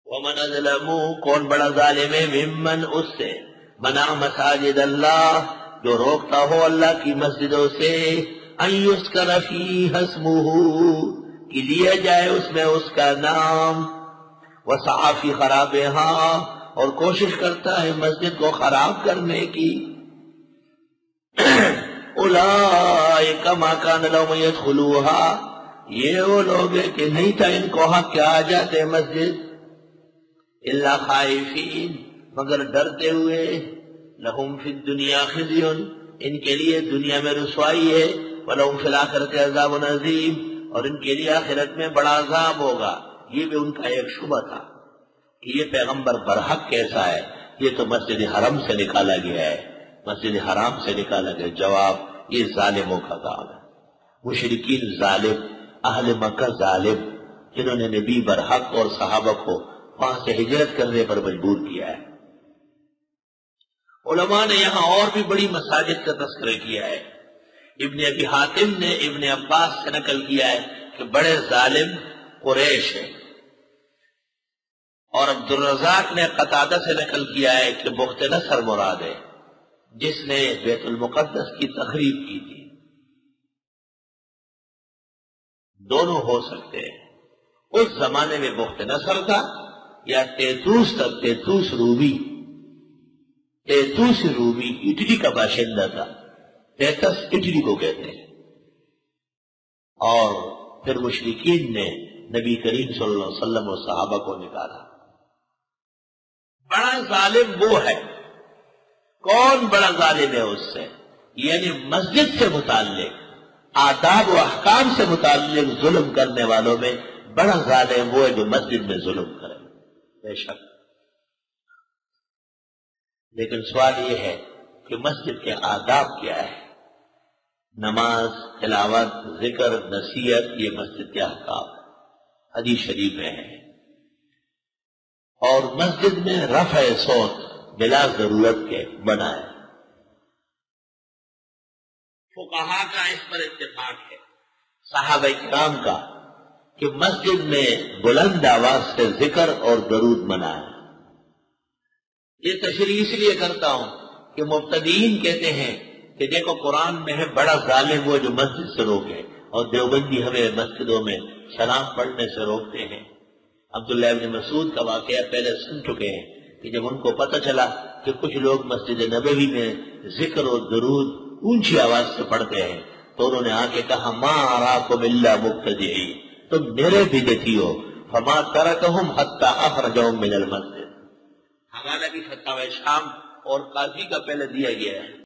ومن اظلم، کون بڑا ظالم ہے، ممن، اس سے، منع مساجد اللہ، جو روکتا ہو اللہ کی مسجدوں سے، ان یذکر فیہا اسمہ، کہ لیا جائے اس میں اس کا نام، وسعی فی خرابہا، اور کوشش کرتا ہے مسجد کو خراب کرنے کی۔ اولئک ما کان لہم یدخلوہا، یہ وہ لوگ ہیں کہ نہیں تھا ان کو حق کہ آ جاتے مسجد، الا خائفین، مگر ڈرتے ہوئے، لہم فی الدنیا خزی، ان کے لیے دنیا میں رسوائی ہے، ولہم فی الآخرۃ عذاب عظیم، اور ان کے لیے آخرت میں بڑا عذاب ہوگا۔ یہ بھی ان کا ایک شبہ تھا کہ یہ پیغمبر برحق کیسا ہے، یہ تو مسجد حرم سے نکالا گیا ہے، مسجد حرام سے نکالا گیا۔ جواب، یہ ظالموں کا کام ہے، مشرکین ظالم، اہل مکہ ظالم، جنہوں نے نبی برحق اور صحابہ کو وہاں سے ہجرت کرنے پر مجبور کیا ہے۔ علماء نے یہاں اور بھی بڑی مساجد کا تذکرہ کیا ہے۔ ابن ابی حاتم نے ابن عباس سے نقل کیا ہے کہ بڑے ظالم قریش ہیں، اور عبد الرزاق نے قتادہ سے نقل کیا ہے کہ بخت نصر مراد ہے، جس نے بیت المقدس کی تخریب کی تھی۔ دونوں ہو سکتے ہیں، اس زمانے میں بخت نصر تھا یا تیتوس تک، تیتوس رومی، تیتوس رومی اٹلی کا باشندہ تھا، تیتس اٹلی کو کہتے ہیں، اور پھر مشرکین نے نبی کریم صلی اللہ علیہ وسلم اور صحابہ کو نکالا۔ بڑا ظالم وہ ہے، کون بڑا ظالم ہے اس سے، یعنی مسجد سے متعلق، آداب و احکام سے متعلق ظلم کرنے والوں میں بڑا ظالم وہ ہے جو مسجد میں ظلم کرے، بے شک۔ لیکن سوال یہ ہے کہ مسجد کے آداب کیا ہے؟ نماز، تلاوت، ذکر، نصیحت، یہ مسجد کے احکام حدیث شریف میں ہے، اور مسجد میں رفع صوت بلا ضرورت کے منع ہے۔ فقہاء کا اس پر اتفاق ہے، صحابہ کرام کا، کہ مسجد میں بلند آواز سے ذکر اور درود منع ہے۔ یہ تشریح اس لیے کرتا ہوں کہ مبتدئین کہتے ہیں کہ دیکھو قرآن میں ہے بڑا ظالم وہ جو مسجد سے روکے، اور دیوبندی ہمیں مسجدوں میں سلام پڑھنے سے روکتے ہیں۔ عبداللہ ابن مسعود کا واقعہ پہلے سن چکے ہیں کہ جب ان کو پتہ چلا کہ کچھ لوگ مسجد نبوی میں ذکر اور درود اونچی آواز سے پڑھتے ہیں تو انہوں نے آ کے کہا ما اراکم الا مبتدعین، تم میرے بدعتی ہو، فما ترکہم حتی اخرجہم من المسجد۔ حوالہ بھی فتاوی شام اور قاضی کا پہلے دیا گیا ہے۔